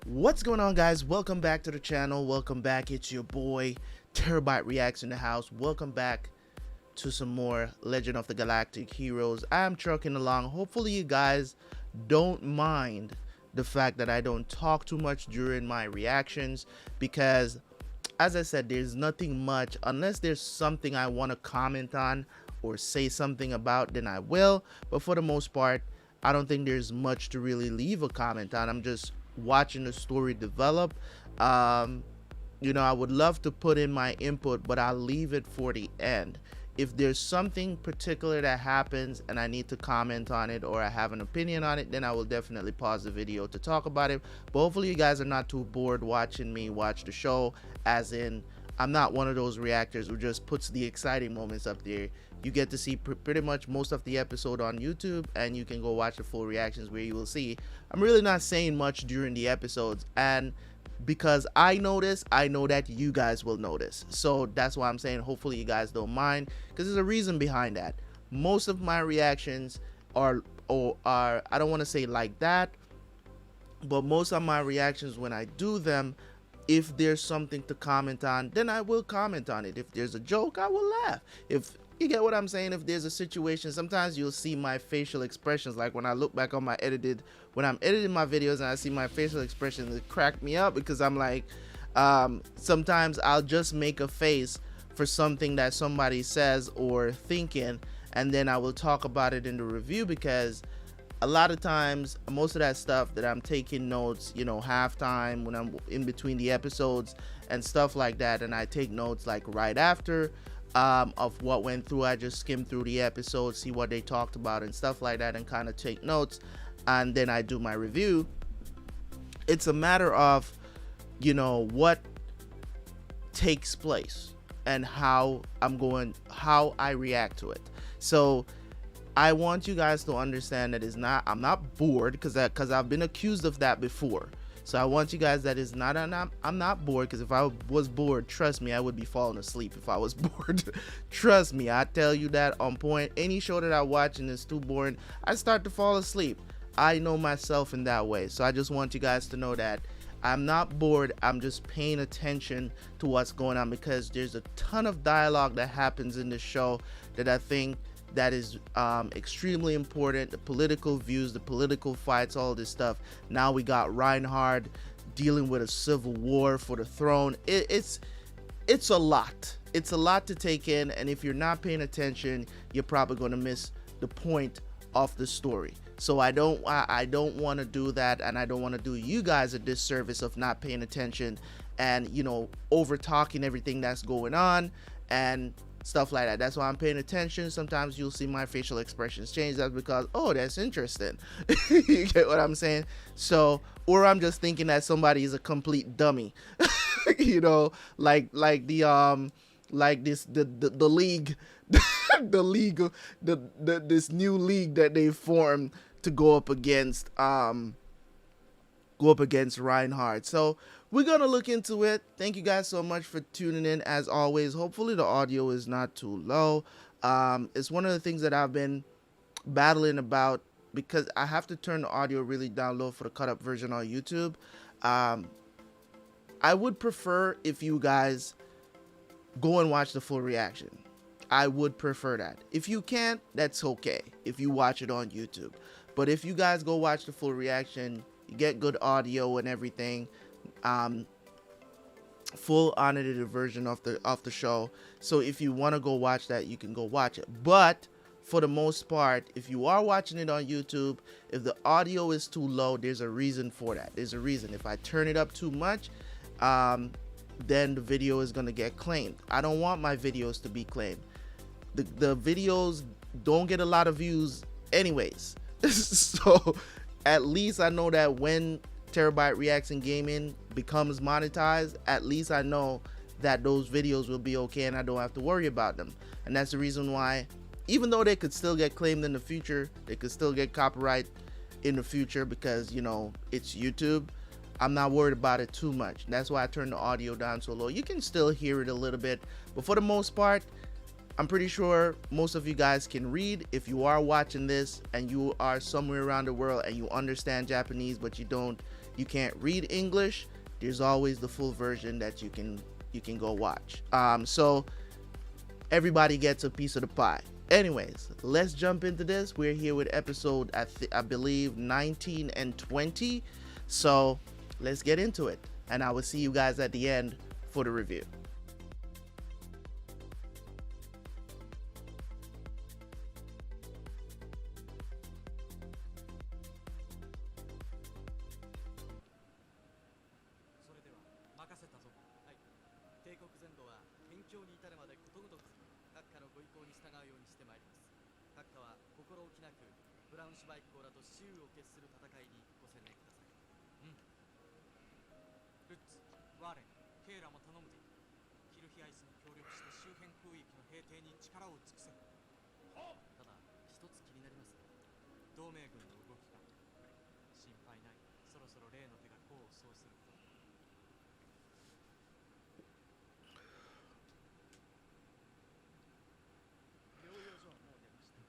What's going on, guys? Welcome back to the channel. Welcome back. It's your boy Terabyt Reacts in the house. Welcome back to some more Legend of the Galactic Heroes. I'm trucking along. Hopefully you guys don't mind the fact that I don't talk too much during my reactions, because as I said, there's nothing much unless there's something I want to comment on or say something about, then I will. But for the most part, I don't think there's much to really leave a comment on. I'm just watching the story develop. You know, I would love to put in my input, but I'll leave it for the end. If there's something particular that happens and I need to comment on it or I have an opinion on it, then I will definitely pause the video to talk about it. But hopefully you guys are not too bored watching me watch the show, as in I'm not one of those reactors who just puts the exciting moments up there. You get to see pretty much most of the episode on YouTube, and you can go watch the full reactions where you will see I'm really not saying much during the episodes. And because I notice, I know that you guys will notice. So that's why I'm saying hopefully you guys don't mind, because there's a reason behind that. Most of my reactions are I don't want to say like that, but most of my reactions, when I do them, if there's something to comment on, then I will comment on it. If there's a joke, I will laugh. If you get what I'm saying, if there's a situation, sometimes you'll see my facial expressions. Like when I look back on when I'm editing my videos and I see my facial expressions, it crack me up, because I'm like, sometimes I'll just make a face for something that somebody says or thinking, and then I will talk about it in the review, because a lot of times, most of that stuff that I'm taking notes, you know, halftime when I'm in between the episodes and stuff like that, and I take notes like right after of what went through. I just skim through the episode, see what they talked about and stuff like that, and kind of take notes, and then I do my review. It's a matter of, you know, what takes place and how I react to it. So I want you guys to understand that I'm not bored, because I've been accused of that before. So I want you guys that I'm not bored, because if I was bored, trust me, I would be falling asleep if I was bored. Trust me, I tell you that on point. Any show that I watch and it's too boring, I start to fall asleep. I know myself in that way. So I just want you guys to know that I'm not bored. I'm just paying attention to what's going on, because there's a ton of dialogue that happens in this show that I think that is extremely important. The political views, the political fights, all this stuff. Now we got Reinhard dealing with a civil war for the throne. It's a lot. It's a lot to take in, and if you're not paying attention, you're probably going to miss the point of the story. So I don't want to do that, and I don't want to do you guys a disservice of not paying attention and, you know, over talking everything that's going on and stuff like that. That's why I'm paying attention. Sometimes you'll see my facial expressions change. That's because, oh, that's interesting. You get what I'm saying? So, or I'm just thinking that somebody is a complete dummy. You know, like this the league the league, this new league that they formed to go up against Reinhard. So we're gonna look into it. Thank you guys so much for tuning in, as always. Hopefully the audio is not too low. It's one of the things that I've been battling about, because I have to turn the audio really down low for the cut up version on YouTube. I would prefer if you guys go and watch the full reaction. I would prefer that. If you can't, that's okay if you watch it on YouTube. But if you guys go watch the full reaction, you get good audio and everything. Full unedited version of the show. So if you want to go watch that, you can go watch it. But for the most part, if you are watching it on YouTube, if the audio is too low, there's a reason for that. There's a reason. If I turn it up too much, then the video is gonna get claimed. I don't want my videos to be claimed. The videos don't get a lot of views anyways. So at least I know that when Terabyt Reacts in Gaming becomes monetized, at least I know that those videos will be okay and I don't have to worry about them. And that's the reason why, even though they could still get claimed in the future, they could still get copyright in the future, because, you know, it's YouTube, I'm not worried about it too much. That's why I turned the audio down so low. You can still hear it a little bit, but for the most part, I'm pretty sure most of you guys can read. If you are watching this and you are somewhere around the world and you understand Japanese, but you don't you can't read English, there's always the full version that you can go watch. So everybody gets a piece of the pie. Anyways, let's jump into this. We're here with episode I believe 19 and 20. So let's get into it, and I will see you guys at the end for the review.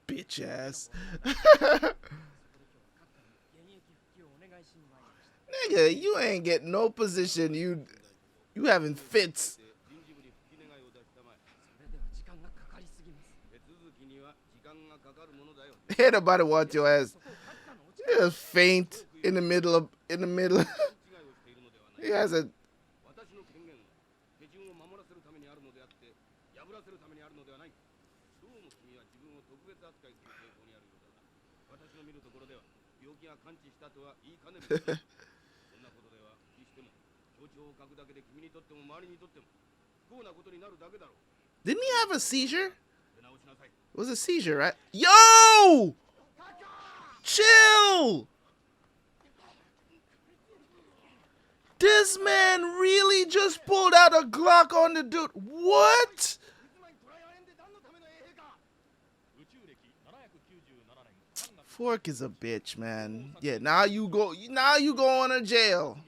Bitch ass. Nigga, you ain't getting no position. You having fits. Ain't nobody want your ass. You just faint in the middle. He has a. Didn't he have a seizure? It was a seizure, right? Yo! Chill! This man really just pulled out a Glock on the dude. What? Fork is a bitch, man. Yeah, now you go on to jail.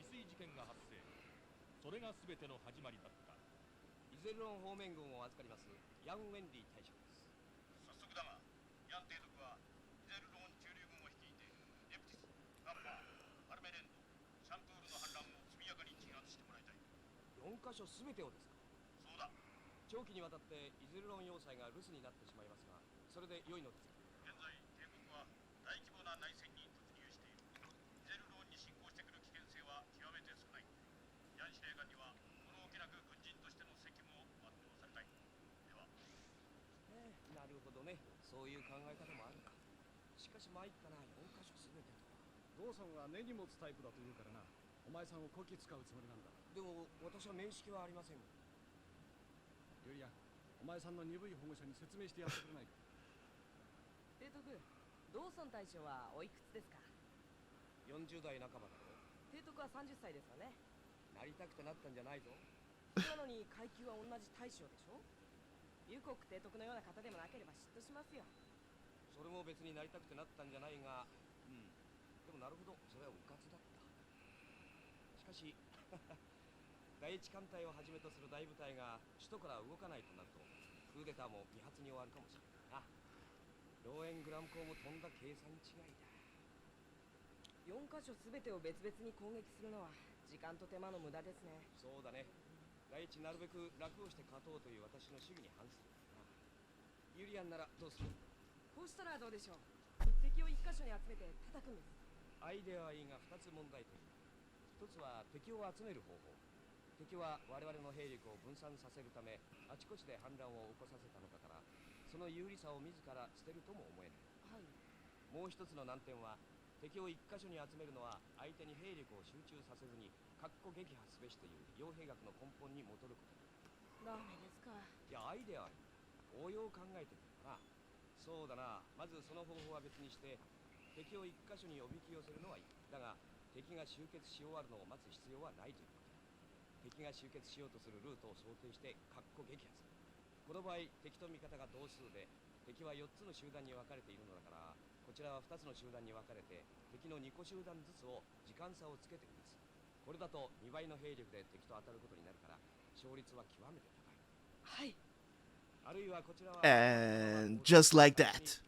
And just like that.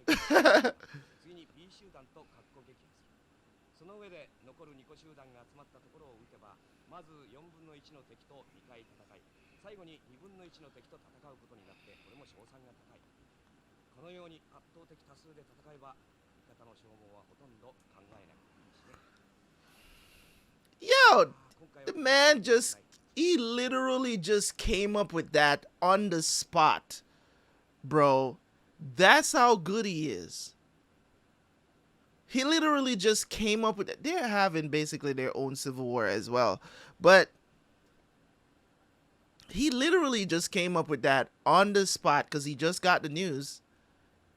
Yo, the man just, he literally just came up with that on the spot, bro. That's how good he is. He literally just came up with it. They're having basically their own civil war as well, but he literally just came up with that on the spot because he just got the news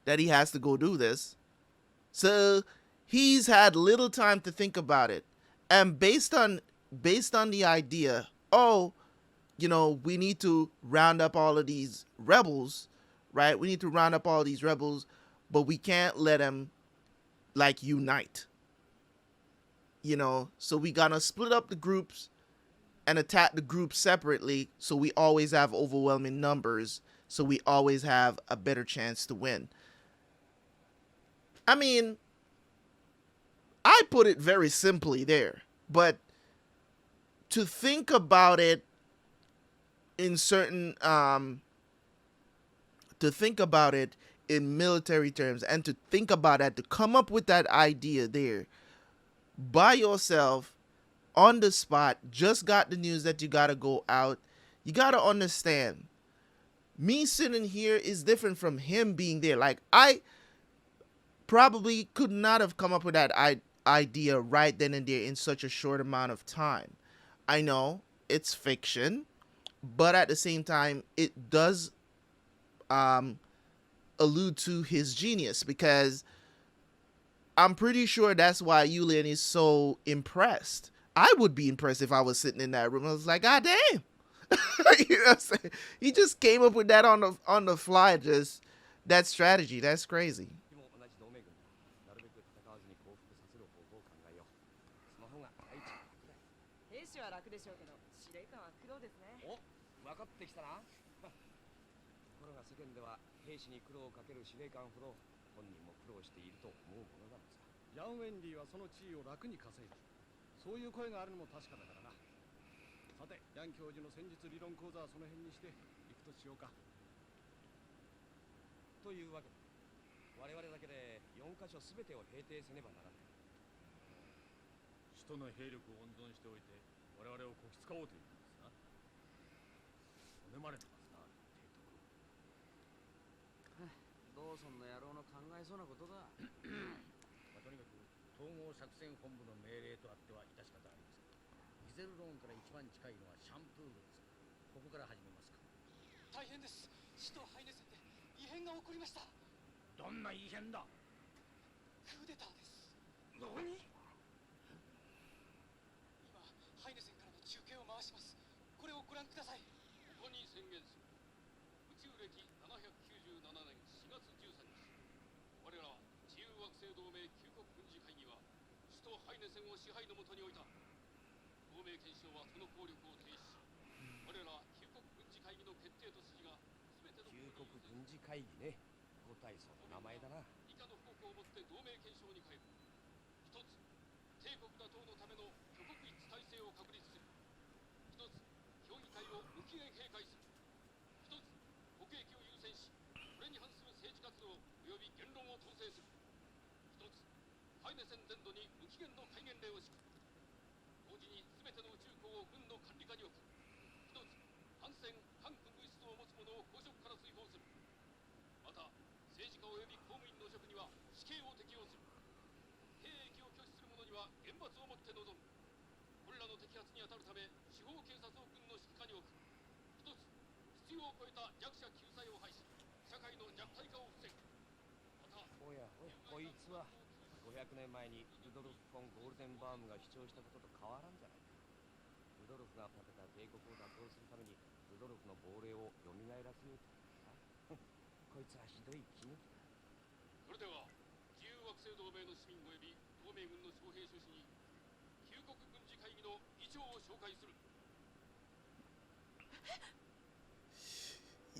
that he has to go do this. So he's had little time to think about it. And based on the idea, oh, you know, we need to round up all of these rebels, right? We need to round up all these rebels, but we can't let them like unite. You know, so we gotta split up the groups and attack the groups separately, so we always have overwhelming numbers, so we always have a better chance to win. I mean, I put it very simply there, but to think about it in certain to think about it in military terms, and to think about that, to come up with that idea there by yourself on the spot, just got the news that you gotta go out. You gotta understand, me sitting here is different from him being there. Like, I probably could not have come up with that idea right then and there in such a short amount of time. I know it's fiction, but at the same time, it does allude to his genius, because I'm pretty sure that's why Yulian is so impressed. I would be impressed if I was sitting in that room. I was like, God damn. You know what I'm saying? He just came up with that on the fly, just that strategy. That's crazy.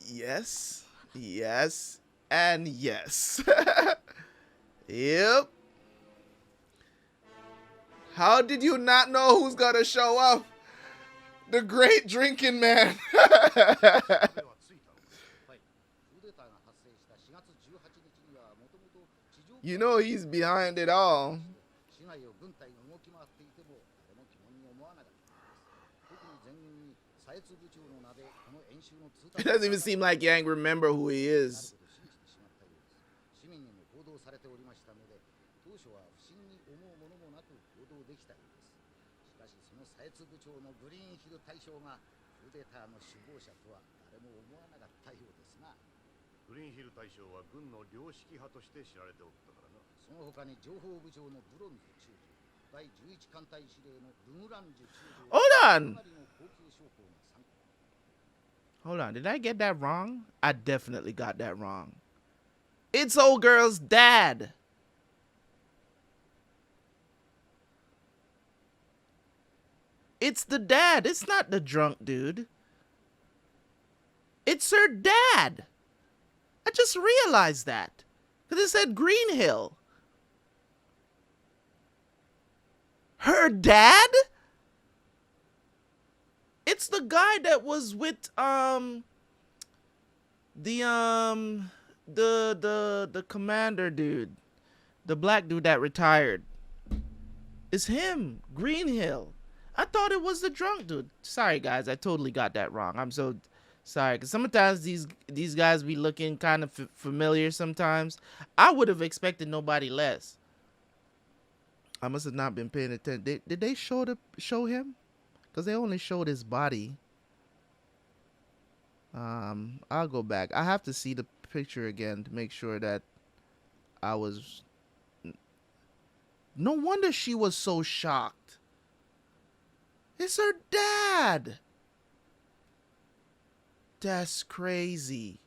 Yes, yes, and yes. Yep. How did you not know who's gonna show up? The great drinking man. You know he's behind it all. It doesn't even seem like Yang remember who he is. Hold on. Hold on. Did I get that wrong? I definitely got that wrong. It's old girl's dad. It's the dad. It's not the drunk dude. It's her dad. I just realized that. Because it said Green Hill. Her dad? It's the guy that was with the commander dude. The black dude that retired. It's him. Green Hill. I thought it was the drunk dude. Sorry guys, I totally got that wrong. I'm so sorry, because sometimes these guys be looking kind of familiar sometimes. I would have expected nobody less. I must have not been paying attention. Did they show him? Because they only showed his body. I'll go back. I have to see the picture again to make sure that I was... No wonder she was so shocked. It's her dad. That's crazy.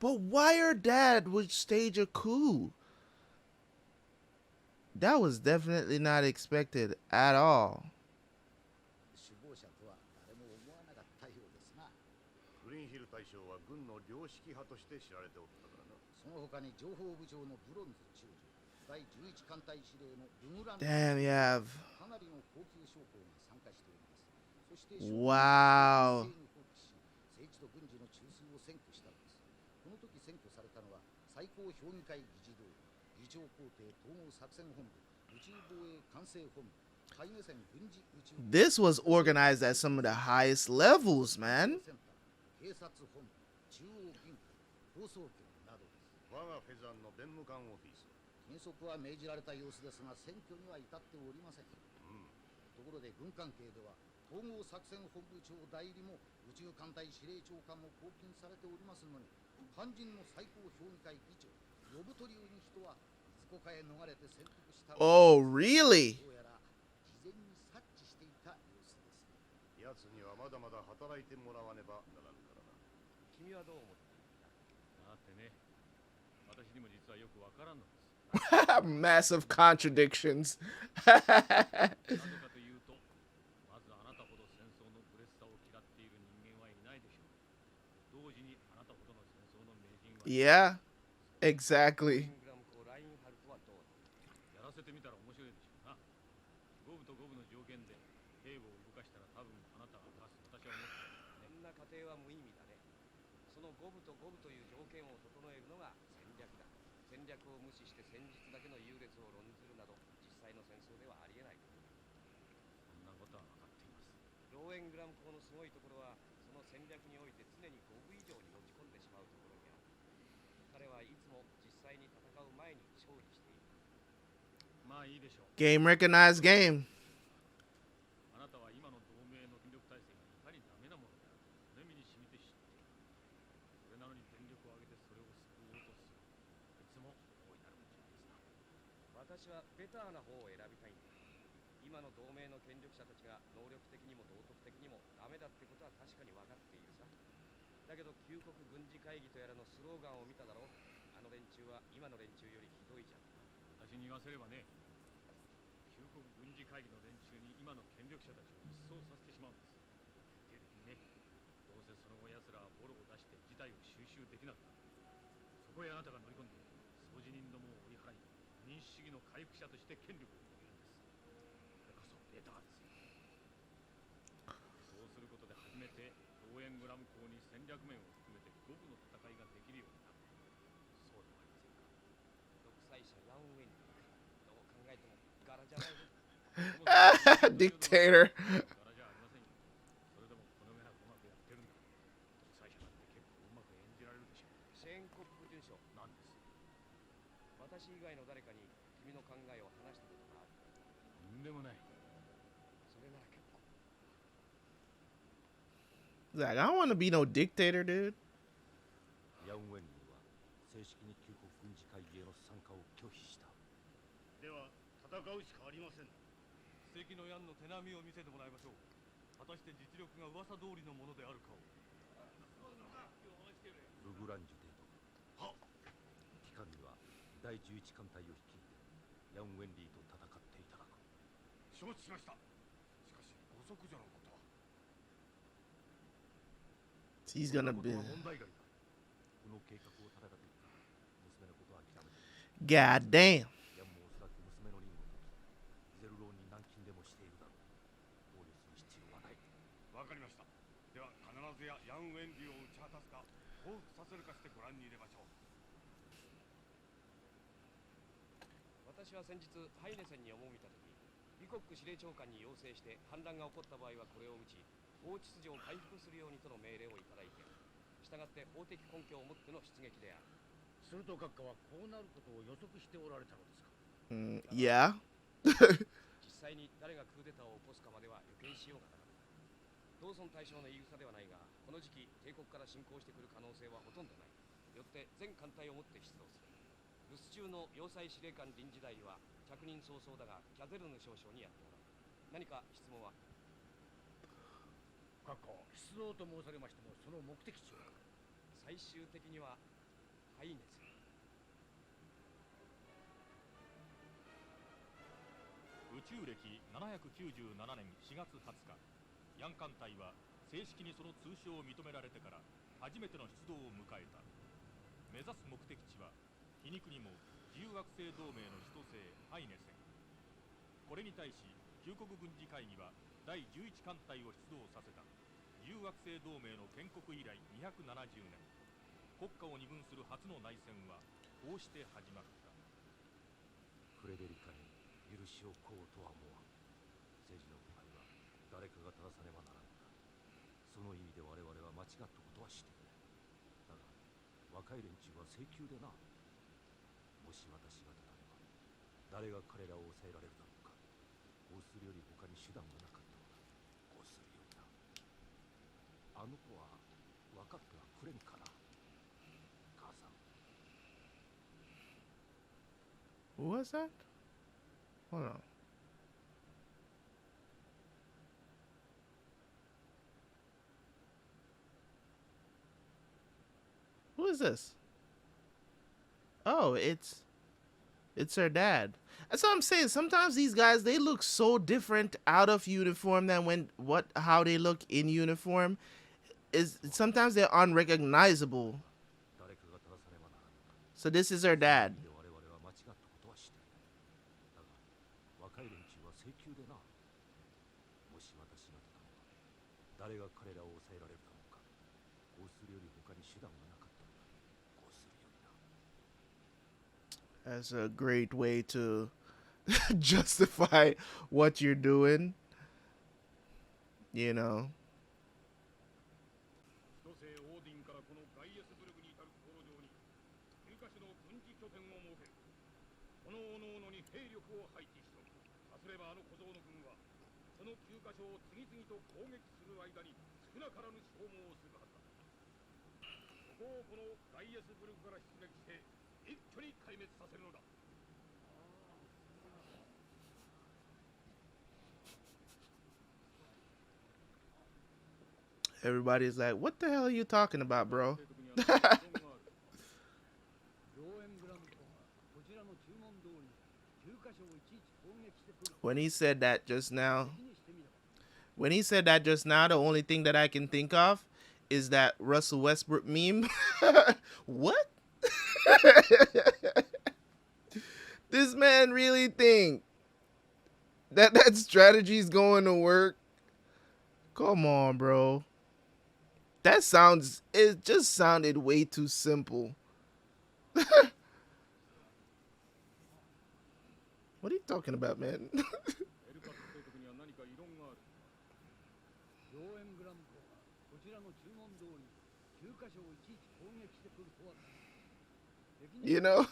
But why her dad would stage a coup? That was definitely not expected at all. Damn, you have... Wow. This was organized at some of the highest levels, man. Oh, really? Massive contradictions. Yeah, exactly. Game recognized game. Dictator. Like, I don't want to be no dictator, dude. He's gonna be. God damn. Yeah. Who was that? Hold on. Who is this? Oh, it's her dad. That's what I'm saying. Sometimes these guys, they look so different out of uniform than how they look in uniform. Is sometimes they're unrecognizable. So this is her dad. That's a great way to justify what you're doing, you know. Everybody's like, what the hell are you talking about, bro? When he said that just now, the only thing that I can think of is that Russell Westbrook meme. What? This man really think that strategy is going to work? Come on, bro. it just sounded way too simple. What are you talking about, man? You know?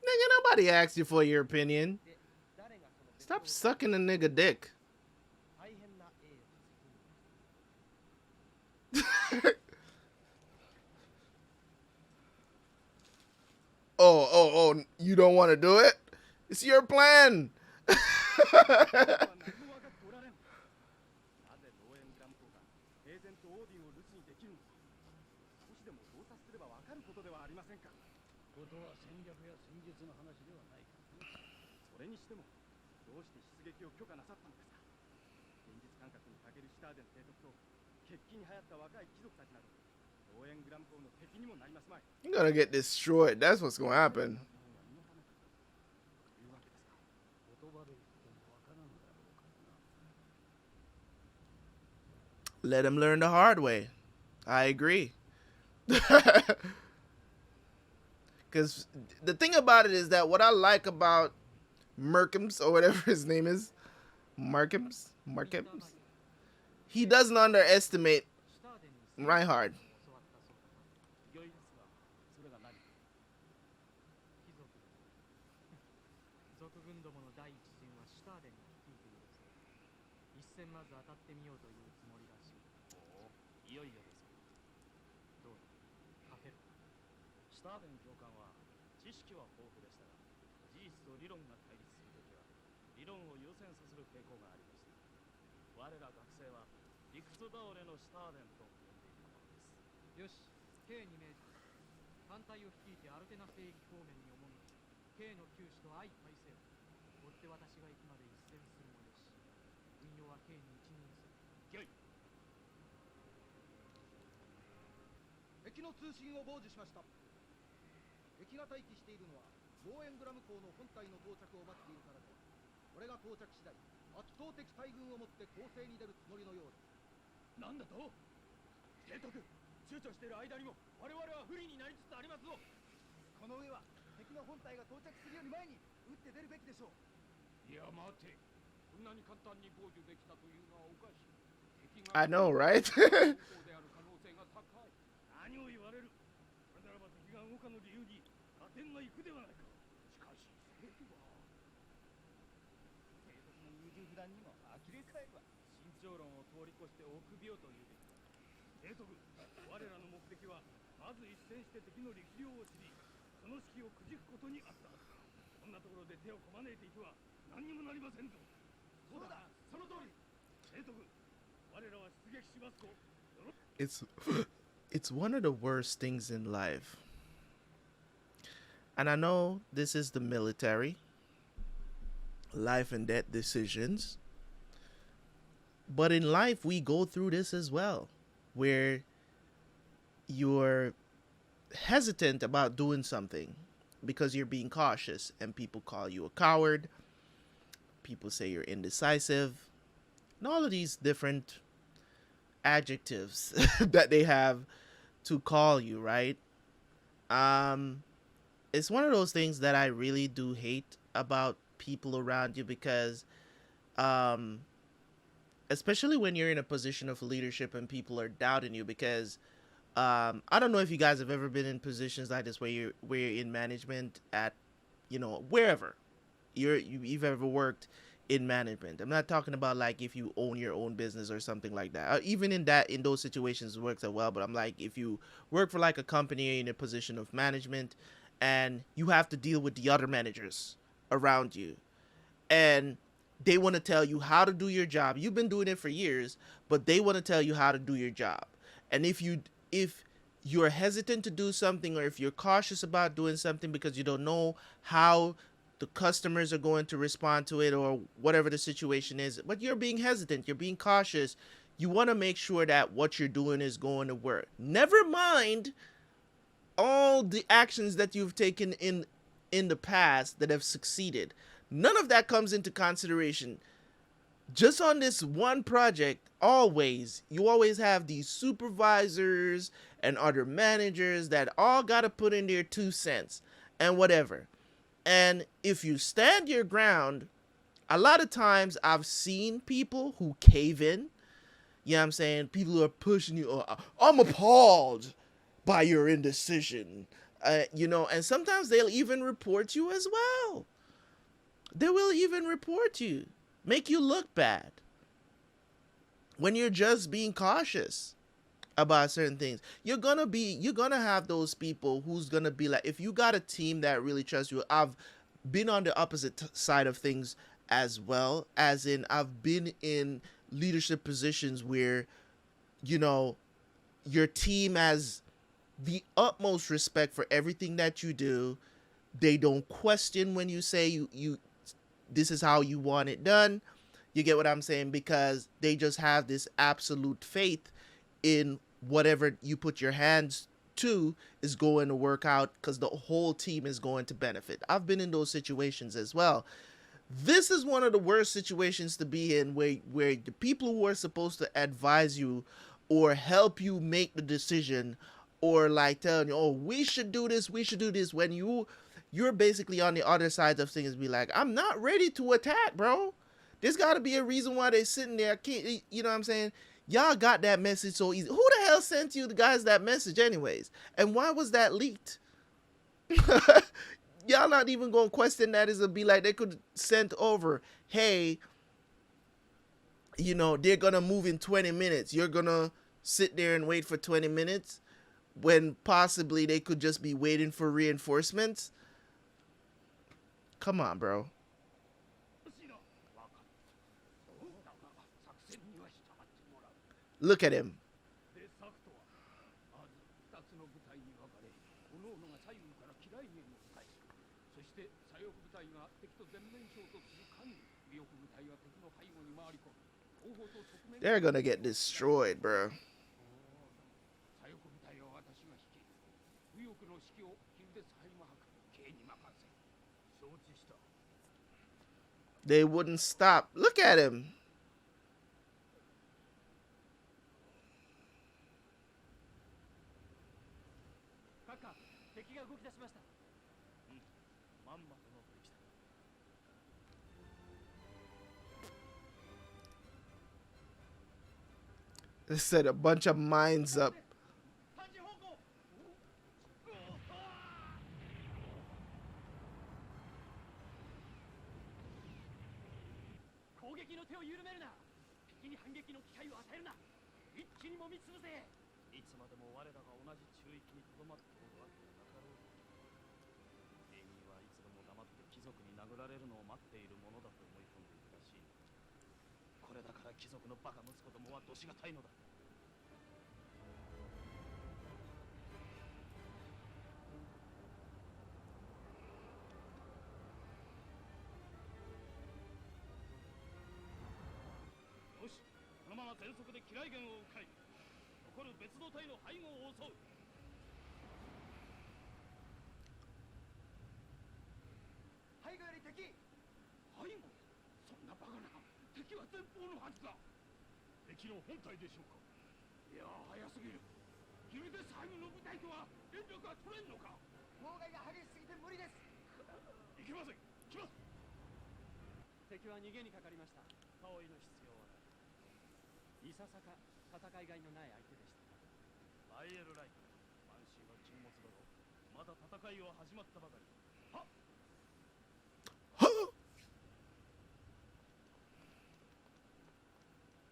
Nigga, nobody asked you for your opinion. Stop sucking a nigga dick. Oh, you don't want to do it? It's your plan. You're gonna get destroyed. That's what's gonna happen. Let him learn the hard way. I agree. Because the thing about it is that what I like about Merkins, or whatever his name is, Markins, he doesn't underestimate Reinhard. I know, right? It's one of the worst things in life. And I know this is the military, life and death decisions. But in life, we go through this as well, where you're hesitant about doing something because you're being cautious, and people call you a coward. People say you're indecisive, and all of these different adjectives that they have to call you, right? Um, it's one of those things that I really do hate about people around you because, um, especially when you're in a position of leadership and people are doubting you because I don't know if you guys have ever been in positions like this where you're in management at, wherever you've ever worked in management. I'm not talking about like if you own your own business or something like that. Even in those situations it works out well, but I'm like if you work for like a company in a position of management and you have to deal with the other managers around you and they want to tell you how to do your job. You've been doing it for years, but they want to tell you how to do your job. And if you're hesitant to do something or if you're cautious about doing something because you don't know how the customers are going to respond to it or whatever the situation is, but you're being hesitant, you're being cautious, you want to make sure that what you're doing is going to work. Never mind all the actions that you've taken in the past that have succeeded. None of that comes into consideration. Just on this one project, you always have these supervisors and other managers that all got to put in their 2 cents and whatever. And if you stand your ground, a lot of times I've seen people who cave in. You know what I'm saying? People who are pushing you. Oh, I'm appalled by your indecision. And sometimes they'll even report you as well. They will even report you, make you look bad when you're just being cautious about certain things. You're gonna have those people who's gonna be like, if you got a team that really trusts you. I've been on the opposite side of things as well, as in I've been in leadership positions where, your team has the utmost respect for everything that you do. They don't question when you say you this is how you want it done. You get what I'm saying? Because they just have this absolute faith in whatever you put your hands to is going to work out because the whole team is going to benefit. I've been in those situations as well. This is one of the worst situations to be in where the people who are supposed to advise you or help you make the decision or like telling you, oh, we should do this, when you're basically on the other side of things, be like, I'm not ready to attack, bro. There's got to be a reason why they're sitting there. You know what I'm saying? Y'all got that message so easy. Who the hell sent you guys that message anyways? And why was that leaked? Y'all not even going to question that. It'll be like they could send over, hey, they're going to move in 20 minutes. You're going to sit there and wait for 20 minutes when possibly they could just be waiting for reinforcements. Come on, bro. Look at him. They're gonna get destroyed, bro. They wouldn't stop. Look at him. They set a bunch of mines up.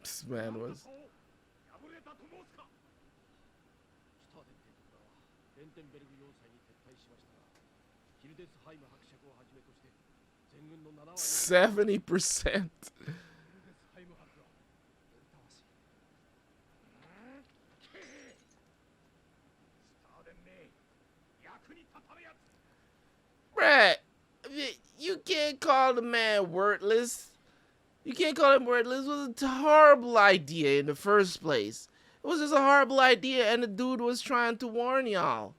This man was. $70%. Bruh, you can't call the man worthless. You can't call him worthless. It was a horrible idea in the first place. It was just a horrible idea, and the dude was trying to warn y'all.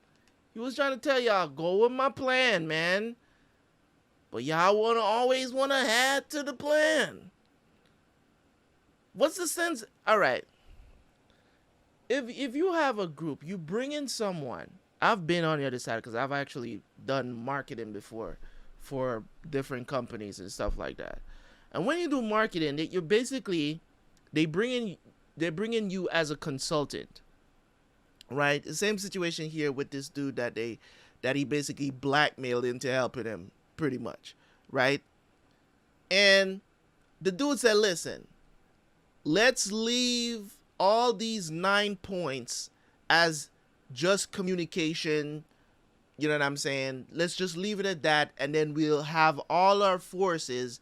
He was trying to tell y'all, go with my plan, man. But y'all always want to add to the plan. What's the sense? All right. If you have a group, you bring in someone. I've been on the other side because I've actually done marketing before for different companies and stuff like that. And when you do marketing, you're basically they bring in you as a consultant, right? The same situation here with this dude that he basically blackmailed into helping him, pretty much, right? And the dude said, "Listen, let's leave all these 9 points as just communication. You know what I'm saying? Let's just leave it at that, and then we'll have all our forces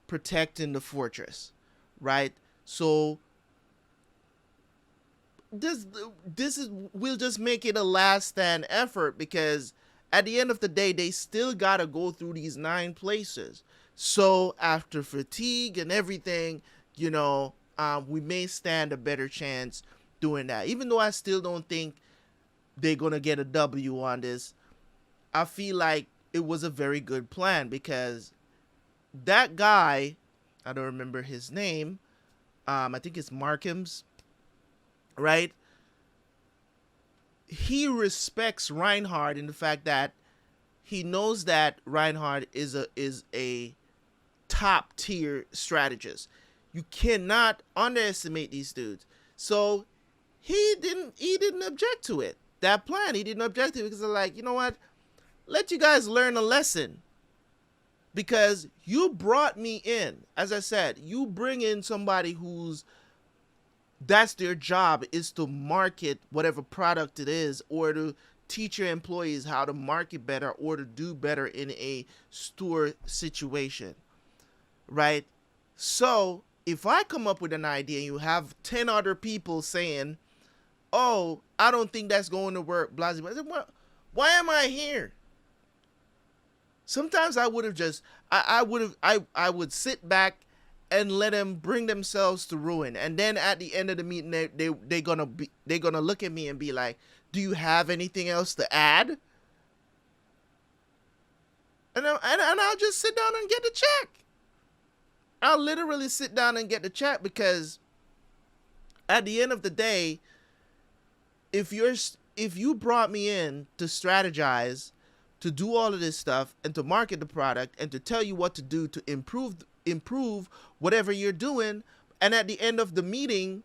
protecting the fortress, right? So this is we'll just make it a last stand effort, because at the end of the day they still gotta go through these 9 places. So after fatigue and everything, you know, we may stand a better chance doing that. Even though I still don't think they're gonna get a W on this, I feel like it was a very good plan, because that guy, I don't remember his name, I think it's Markham's, right? He respects Reinhard in the fact that he knows that Reinhard is a top tier strategist. You cannot underestimate these dudes. So he didn't object to it. That plan, he didn't object to it, because they're like, you know what? Let you guys learn a lesson. Because you brought me in. As I said, you bring in somebody that's their job, is to market whatever product it is, or to teach your employees how to market better, or to do better in a store situation, right? So if I come up with an idea and you have 10 other people saying, oh, I don't think that's going to work, blah, blah, blah, why am I here? Sometimes I would have just, I would sit back and let them bring themselves to ruin. And then at the end of the meeting, they're gonna look at me and be like, do you have anything else to add? And I'll just sit down and get the check. I'll literally sit down and get the check, because at the end of the day, if you brought me in to strategize, to do all of this stuff, and to market the product, and to tell you what to do to improve whatever you're doing, and at the end of the meeting,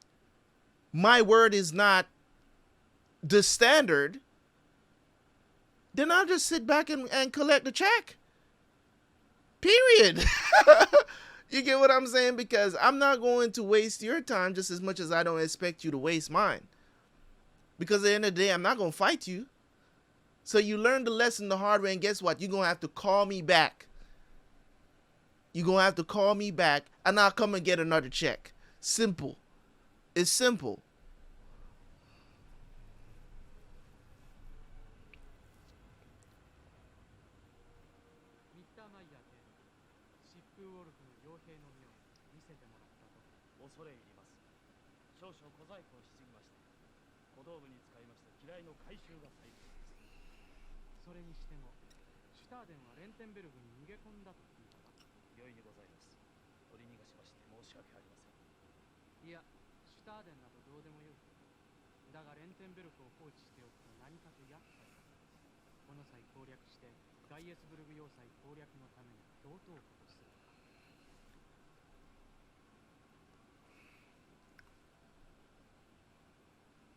my word is not the standard, then I'll just sit back and collect the check. Period. You get what I'm saying? Because I'm not going to waste your time just as much as I don't expect you to waste mine. Because at the end of the day, I'm not going to fight you. So you learn the lesson the hard way, and guess what? You're going to have to call me back. You're going to have to call me back, and I'll come and get another check. Simple. It's simple. だがレンテンベルクを放置しておくと何かと厄介だ。この際攻略してガイエスブルグ要塞攻略のために共闘国とするか。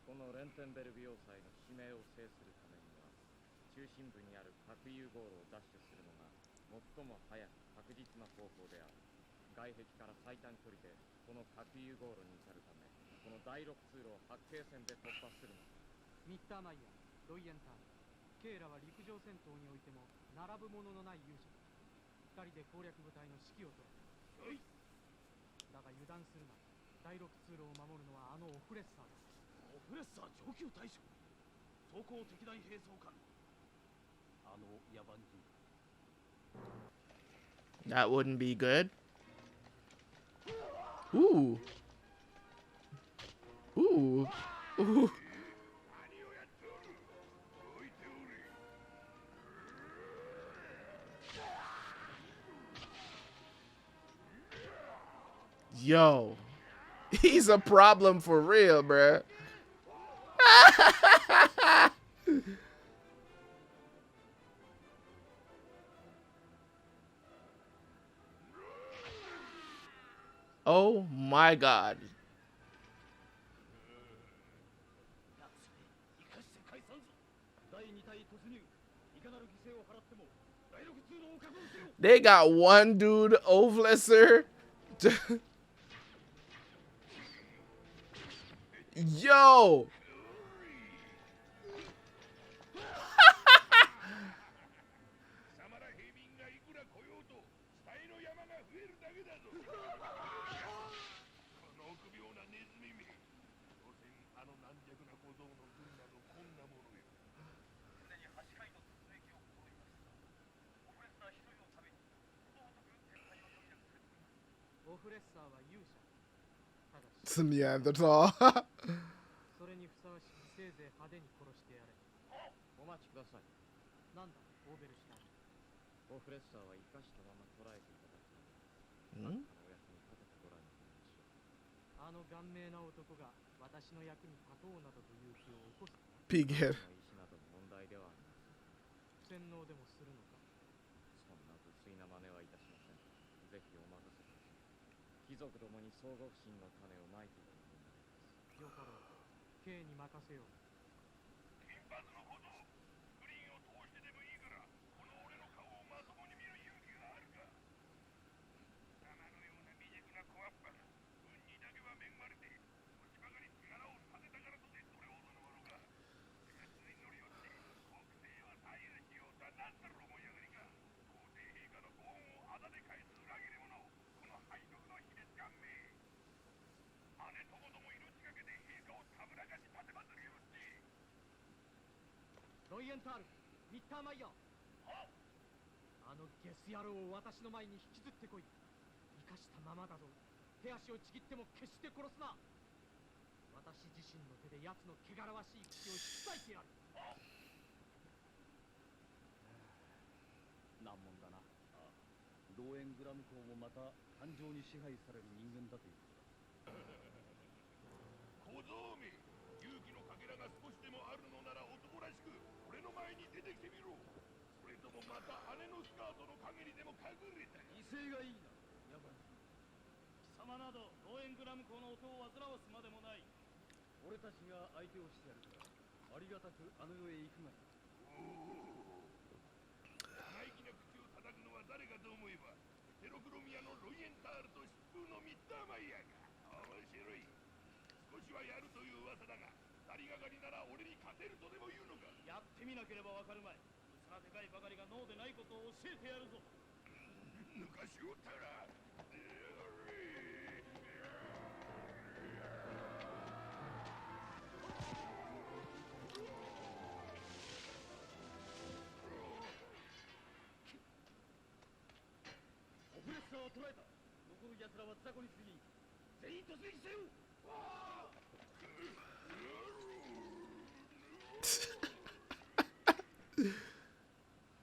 このレンテンベルグ要塞の指名を制するためには、中心部にある核融合炉を奪取するのが最も早く確実な方法である。外壁から最短距離でこの核融合炉に至るため、この第6通路を八景線で突破するのだ。ミッターマイヤー、ロイエンタール、ケイラは陸上戦闘においても並ぶもののない勇者だ。二人で攻略部隊の指揮を取れ。だが油断するな。第6通路を守るのはあのオフレッサーだ。オフレッサー上級大将、装甲敵大兵装官、あの野蛮人。 That wouldn't be good. Ooh. Ooh. Ooh. Yo. He's a problem for real, bruh. Oh my god. 第2隊突入。いかなる犠牲を払っても第6通路を確保せよ。 They got one dude, Ovlesser. Yo. It's a Neanderthal. それにふさわしくせいぜい派手に殺してやれ。お待ちください。なんだ、オーベルシュタイン。オフレッサーは生かしたまま捕らえていただきたい。ん？お役に立ててごらんになりましょう。あの顔面な男が私の役に立とうなどという気を起こす。Pighead. 意志などの問題ではありません。洗脳でもするのか。そんな無粋な真似はいたしません。ぜひお任せください。貴族どもに相互不信の種をまいているのになります。よかろう。K に任せよう。金髪のこと、スクリーンを通してでもいいから、この俺の顔をまともに見る勇気があるか。貴様のような未熟な小わっぱが、運にだけは恵まれて、持ちばかり力を立てたからとてそれほどのものか。しかしに乗り寄って、国政は左右しようとは何だろう思い上がりか。皇帝陛下のご恩をあだで返す裏切り者、この背徳の秘密官め。姉ともども命がけで陛下をたぶらかし立てまつりよって。ロイエンタール、ミッターマイヤー。あのゲス野郎を私の前に引きずってこい。生かしたままだぞ。手足をちぎっても決して殺すな。私自身の手で奴の汚らわしい口を引き裂いてやる。難問だな。ローエングラム公もまた感情に支配される人間だということだ。小僧め、勇気のかけらが少しでもあるのなら男らしく俺の前に出てきてみろ。それともまた姉のスカートの陰にでも隠れた。威勢がいいな、野蛮人。貴様などローエングラム公の音を煩わすまでもない。俺たちが相手をしてやるからありがたくあの世へ行くがいい。生意気な口を叩くのは誰かと思えばテロクロミアのロイエンタールと疾風のミッターマイヤーか。面白い。少しはやるという噂だが、二人がかりなら俺に勝てるとでも言うのか。やってみなければわかるまい。器でかいばかりが脳でないことを教えてやるぞ。抜かしおったら。オフレッサーを捕らえた。残る奴らは雑魚に過ぎ。全員突撃せよ。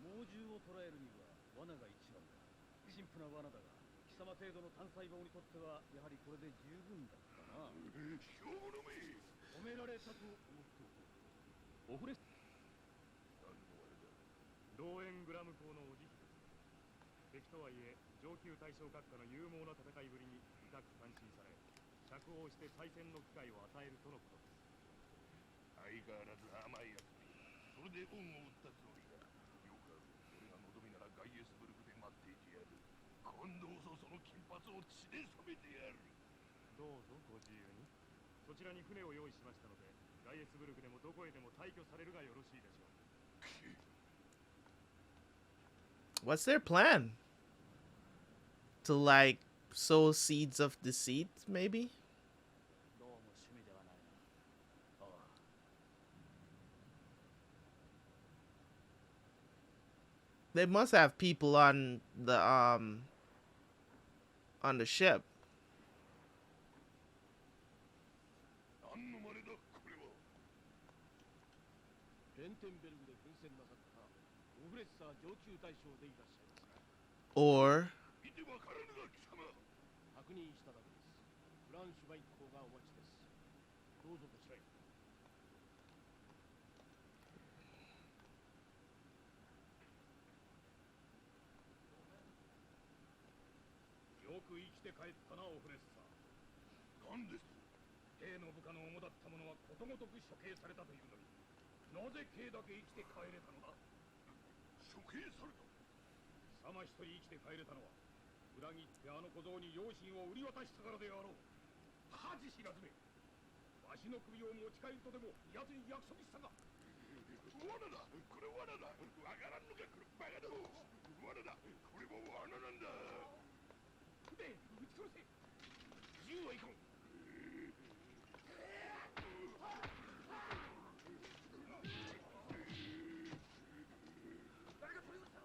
猛獣を捕らえるには罠が一番だ。陳腐な罠だが、貴様程度の単細胞にとってはやはりこれで十分だったな。しょうものめ。おめられたと思っておく。オフレス同園グラム校のおじきです。敵とはいえ上級大将閣下の勇猛な戦いぶりに深く感心され、釈放して再戦の機会を与えるとのことです。相変わらず甘いやつで、それで運を打ったつもりだ。よかろう。俺が望みならガイエスブルクで待っていてやる。今度こそその金髪を血で染めてやる。どうぞご自由に。そちらに船を用意しましたので、ガイエスブルクでもどこへでも退去されるがよろしいでしょう。What's their plan? To like sow seeds of deceit, maybe? They must have people on the ship. 何の真似だこれは。レンテンベルグで奮戦なさったオフレッサー上級大将でいらっしゃいます。 Or 見てわからぬが貴様。確認しただけです。フランシュバイトがお待ちです。どうぞこちらへ。よく生きて帰ったな、オフレッサー。何ですと。兵の部下の主だった者はことごとく処刑されたというのに、なぜ兵だけ生きて帰れたのだ。処刑された。貴様一人生きて帰れたのは、裏切ってあの小僧に両親を売り渡したからであろう。恥知らずめ。わしの首を持ち帰るとでも奴に約束したが。罠だ。これ罠だ。わからんのかこれバカだ。罠だ。これも罠なんだ。で、撃ち殺せ。銃はいかん。誰か取りました。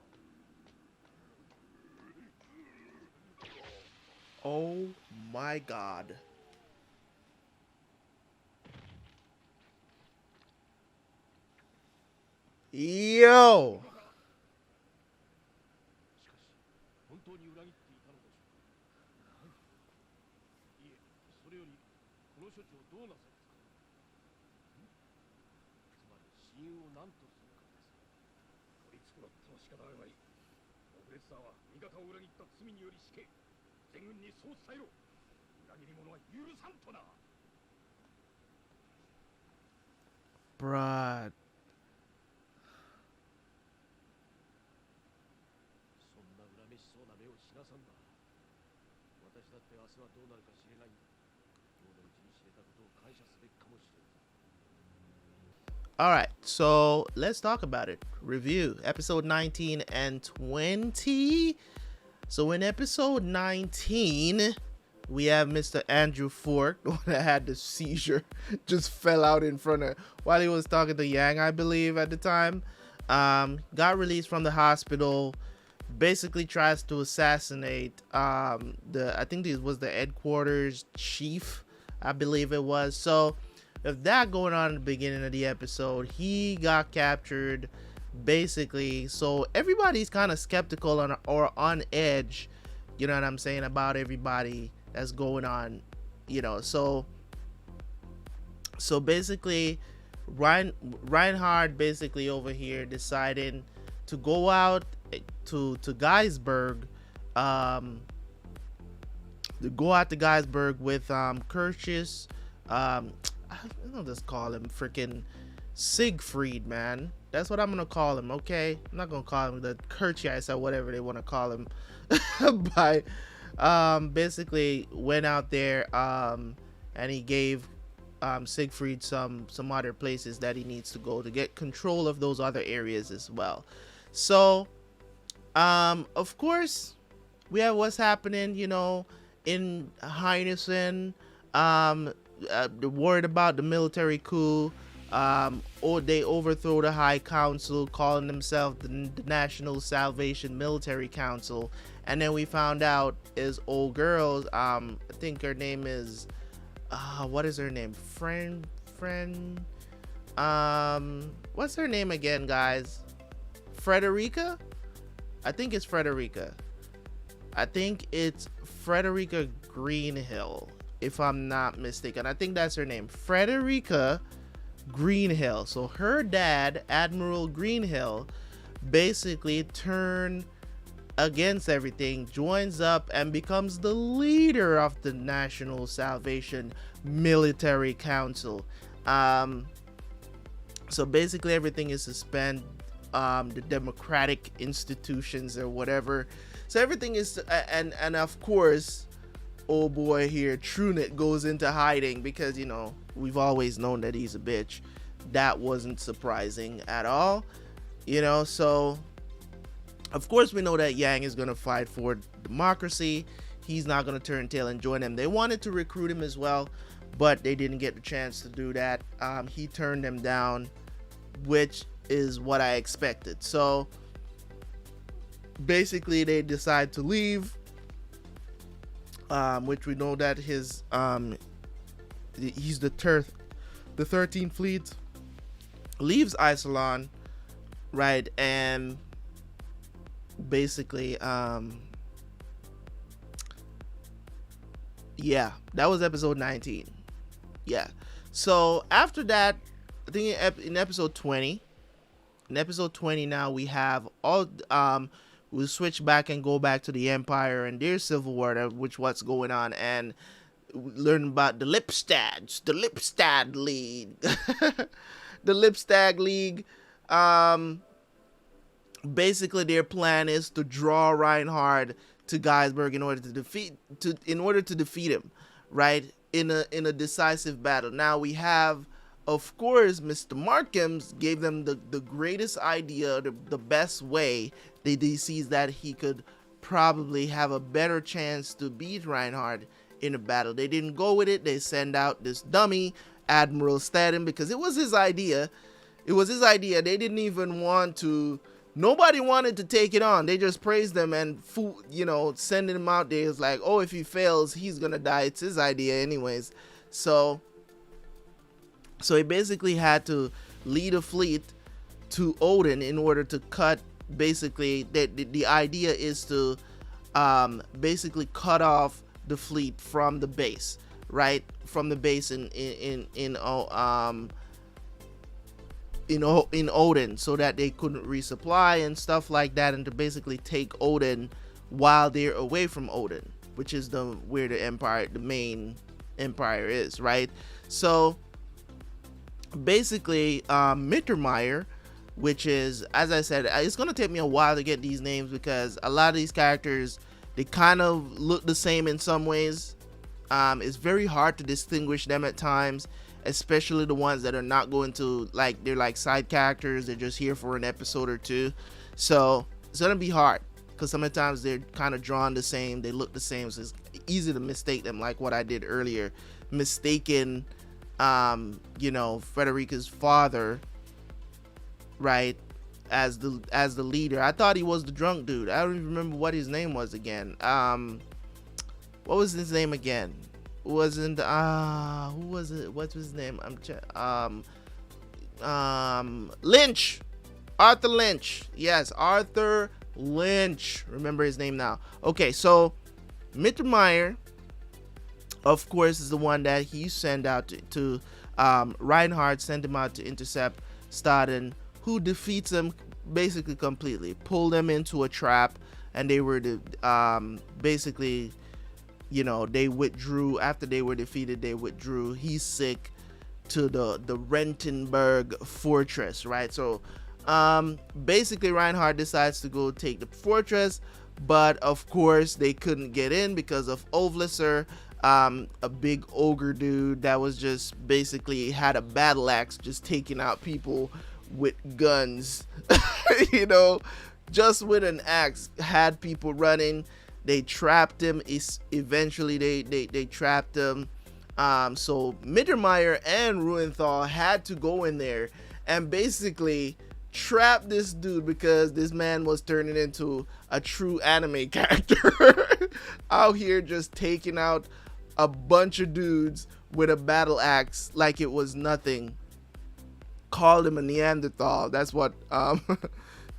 oh my god. Yo. しかし、本当に裏切っていたのでしょうか。いえ、それより、この処置をどうなさいますか。つまり、死因を何とするかです。取り繕っても仕方がない。オフレッサーは味方を裏切った罪により死刑。全軍にそう伝えろ。裏切り者は許さんとな。 Bruh. そんな恨めしそうな目をしなさんな。私だって明日はどうなるか知れない。今日のうちに知れたことを感謝すべきかもしれない。 All right, so let's talk about it. Review episode 19 and 20. So in episode 19, we have Mr. Andrew Fork, the one that had the seizure, just fell out in front of while he was talking to Yang, I believe, at the time. Got released from the hospital. Basically tries to assassinate I think this was the headquarters chief, I believe it was. So with that going on in the beginning of the episode, he got captured basically. So everybody's kind of skeptical or on edge, you know what I'm saying, about everybody that's going on, you know. So basically Reinhard basically over here deciding to go out to Geiesburg, to go out to Geiesburg with Kirchis, I'll just call him freaking Siegfried, man. That's what I'm gonna call him, okay? I'm not gonna call him the Kirchis or whatever they want to call him. But basically went out there and he gave Siegfried some other places that he needs to go to get control of those other areas as well. So of course we have what's happening, you know, in Heineken. Worried about the military coup. Or they overthrow the High Council, calling themselves the National Salvation Military Council. And then we found out is old girls. I think her name is what is her name? Friend. What's her name again, guys? Frederica? I think it's Frederica. I think it's Frederica Greenhill. if I'm not mistaken. I think that's her name, Frederica Greenhill. So her dad, Admiral Greenhill, basically turned against everything, joins up and becomes the leader of the National Salvation Military Council. So basically everything is suspended, the democratic institutions or whatever. So everything is, and of course, oh boy here, Trunet goes into hiding because, you know, we've always known that he's a bitch. That wasn't surprising at all, you know. So of course we know that Yang is going to fight for democracy. He's not going to turn tail and join them. They wanted to recruit him as well, but they didn't get the chance to do that. He turned them down, which is what I expected. So basically they decide to leave, which we know that he's the 13th fleet leaves Isolon, right? And basically yeah, that was episode 19. Yeah, so after that, I think in episode 20 now we have all we'll switch back and go back to the Empire and their civil war, which what's going on, and learn about the Lippstadt League. The Lippstadt League, basically their plan is to draw Reinhard to Geiesburg in order to defeat him, right, in a decisive battle. Now we have, of course, Mr. Markhams gave them the greatest idea, the best way that he sees that he could probably have a better chance to beat Reinhard in a battle. They didn't go with it. They send out this dummy, Admiral Staden, because it was his idea. It was his idea. They didn't even want to, nobody wanted to take it on. They just praised him and, you know, sending him out there is like, oh, if he fails, he's gonna die. It's his idea anyways. So he basically had to lead a fleet to Odin in order to cut, basically, the idea is to basically cut off the fleet from the base, right? From the base in Odin, so that they couldn't resupply and stuff like that, and to basically take Odin while they're away from Odin, which is where the main empire is, right? So basically Mittermeier, which is, as I said, it's gonna take me a while to get these names because a lot of these characters, they kind of look the same in some ways. It's very hard to distinguish them at times, especially the ones that are not going to, like, they're like side characters, they're just here for an episode or two. So it's gonna be hard because sometimes they're kind of drawn the same, they look the same, so it's easy to mistake them, like what I did earlier, mistaken you know, Frederica's father, right, as the leader. I thought he was the drunk dude. I don't even remember what his name was again. What was his name again? Wasn't who was it? What's his name? Lynch. Arthur Lynch. Yes, Arthur Lynch. Remember his name now. Okay, so Mittermeier, of course, is the one that he sent out to Reinhard, sent him out to intercept Staden, who defeats him basically completely, pulled them into a trap, and they were basically, you know, they withdrew. After they were defeated, they withdrew. He's sick to the Rentenberg fortress, right? So basically Reinhard decides to go take the fortress, but of course they couldn't get in because of Ovlisser, a big ogre dude that was just basically had a battle axe, just taking out people with guns. You know, just with an axe, had people running. They trapped him. Eventually they trapped him. So Mittermeier and Ruenthal had to go in there and basically trap this dude because this man was turning into a true anime character out here, just taking out a bunch of dudes with a battle axe like it was nothing. Called him a Neanderthal. That's what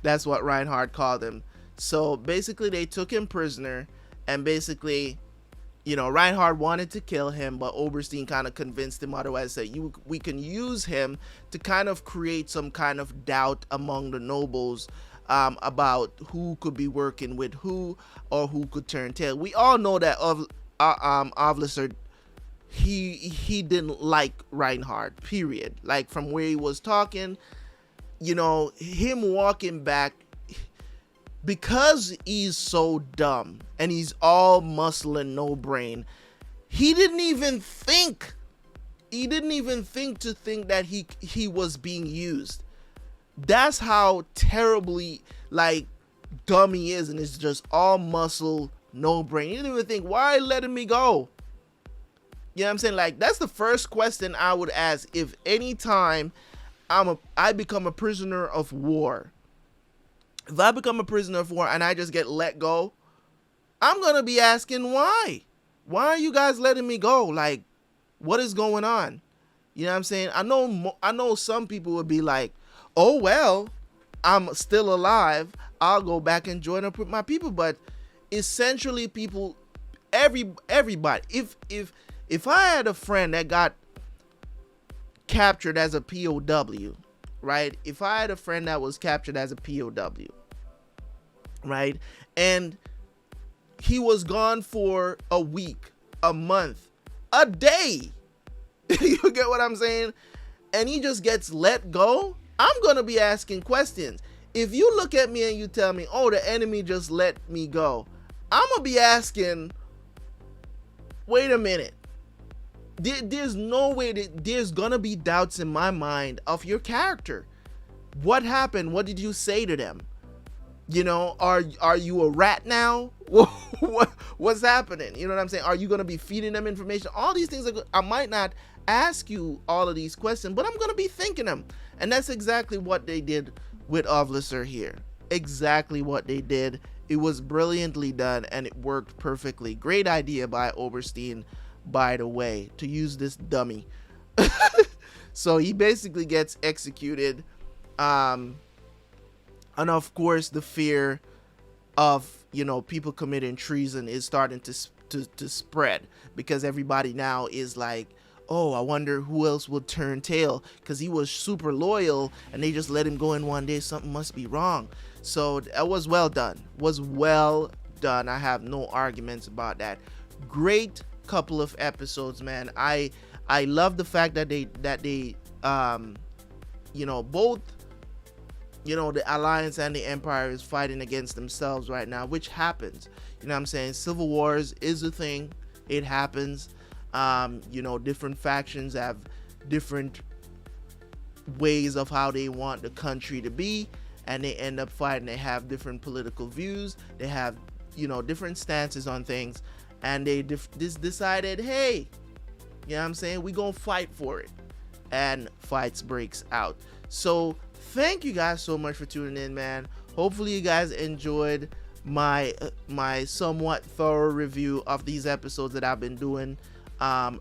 that's what Reinhard called him. So basically they took him prisoner, and basically, You know, Reinhard wanted to kill him, but Oberstein kind of convinced him otherwise. Said, we can use him to kind of create some kind of doubt among the nobles about who could be working with who or who could turn tail. We all know that Ovliser, he didn't like Reinhard, period. Like, from where he was talking, you know, him walking back, because he's so dumb and he's all muscle and no brain, he didn't even think to think that he was being used. That's how terribly, like, dumb he is, and it's just all muscle, no brain. He didn't even think, why are you letting me go? You know what I'm saying? Like, that's the first question I would ask if any time I become a prisoner of war. If I become a prisoner of war and I just get let go, I'm going to be asking why. Why are you guys letting me go? Like, what is going on? You know what I'm saying? I know some people would be like, oh, well, I'm still alive. I'll go back and join up with my people. But essentially, people, everybody, if I had a friend that got captured as a POW, right? If I had a friend that was captured as a POW, right, and he was gone for a week, a month, a day, you get what I'm saying, and he just gets let go, I'm gonna be asking questions. If you look at me and you tell me, oh, the enemy just let me go, I'm gonna be asking, wait a minute, there's no way that there's gonna be doubts in my mind of your character. What happened? What did you say to them? You know, are you a rat now? What's happening? You know what I'm saying? Are you gonna be feeding them information? All these things I might not ask you all of these questions, but I'm gonna be thinking them. And that's exactly what they did with Ovliser here. Exactly what they did. It was brilliantly done and it worked perfectly. Great idea by Oberstein, by the way, to use this dummy. So he basically gets executed. And of course, the fear of, you know, people committing treason is starting to spread, because everybody now is like, oh, I wonder who else will turn tail, because he was super loyal and they just let him go in one day. Something must be wrong. So that was well done. I have no arguments about that. Great couple of episodes, man. I love the fact that they you know, both, you know, the Alliance and the Empire is fighting against themselves right now, which happens. You know what I'm saying? Civil wars is a thing. It happens. You know, different factions have different ways of how they want the country to be, and they end up fighting. They have different political views. They have, you know, different stances on things, and they just decided, hey, you know what I'm saying, we gonna fight for it, and fights breaks out. So thank you guys so much for tuning in, man. Hopefully you guys enjoyed my somewhat thorough review of these episodes that I've been doing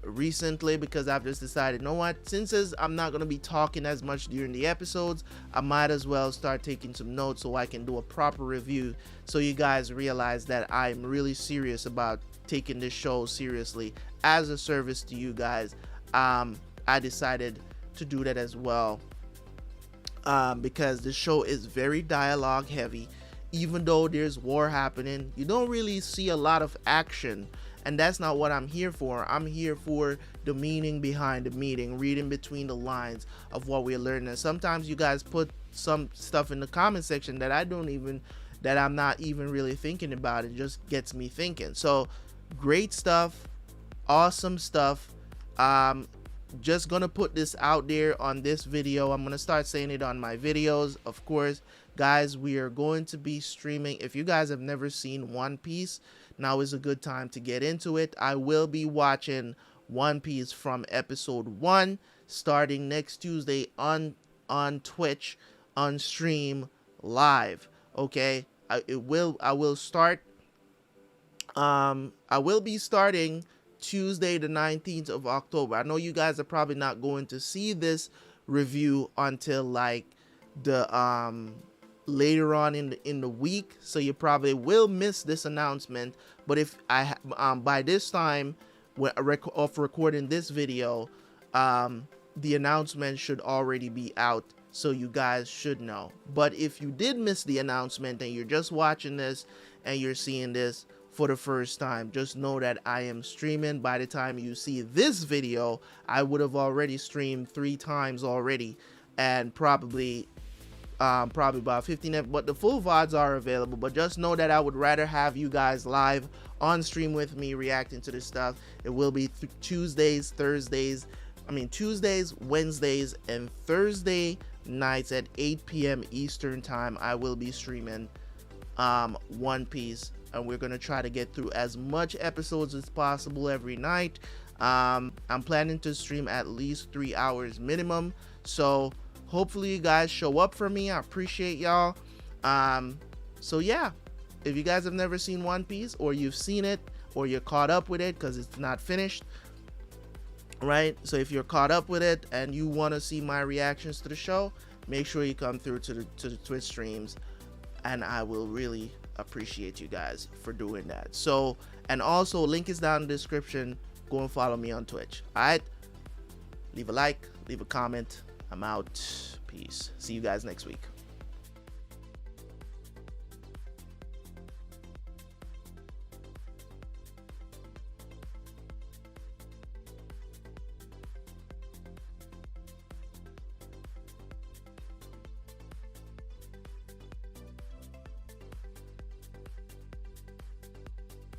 recently, because I've just decided, you know what, since I'm not going to be talking as much during the episodes, I might as well start taking some notes so I can do a proper review, so you guys realize that I'm really serious about taking this show seriously as a service to you guys. I decided to do that as well, because the show is very dialogue heavy. Even though there's war happening, you don't really see a lot of action, and that's not what I'm here for. I'm here for the meaning behind the meaning, reading between the lines of what we're learning. And sometimes you guys put some stuff in the comment section that I'm not even really thinking about. It just gets me thinking. So great stuff, awesome stuff. Just gonna put this out there on this video. I'm gonna start saying it on my videos, of course. Guys, we are going to be streaming. If you guys have never seen One Piece, now is a good time to get into it. I will be watching One Piece from episode 1 starting next Tuesday on Twitch, on stream live. Okay, I will be starting Tuesday the 19th of October. I know you guys are probably not going to see this review until like the later on in the week, so you probably will miss this announcement. But if by this time of recording this video, the announcement should already be out, so you guys should know. But if you did miss the announcement and you're just watching this and you're seeing this for the first time, just know that I am streaming. By the time you see this video, I would have already streamed 3 times already, and probably about 15, but the full VODs are available. But just know that I would rather have you guys live on stream with me reacting to this stuff. It will be Tuesdays, Wednesdays, and Thursday nights at 8 p.m. Eastern time. I will be streaming One Piece, and we're gonna try to get through as much episodes as possible every night. I'm planning to stream at least 3 hours minimum, so hopefully you guys show up for me. I appreciate y'all. So yeah, if you guys have never seen One Piece, or you've seen it, or you're caught up with it because it's not finished, right? So if you're caught up with it and you want to see my reactions to the show, make sure you come through to the Twitch streams, and I will really appreciate you guys for doing that. So, and also, link is down in the description. Go and follow me on Twitch. All right, leave a like, leave a comment. I'm out. Peace. See you guys next week.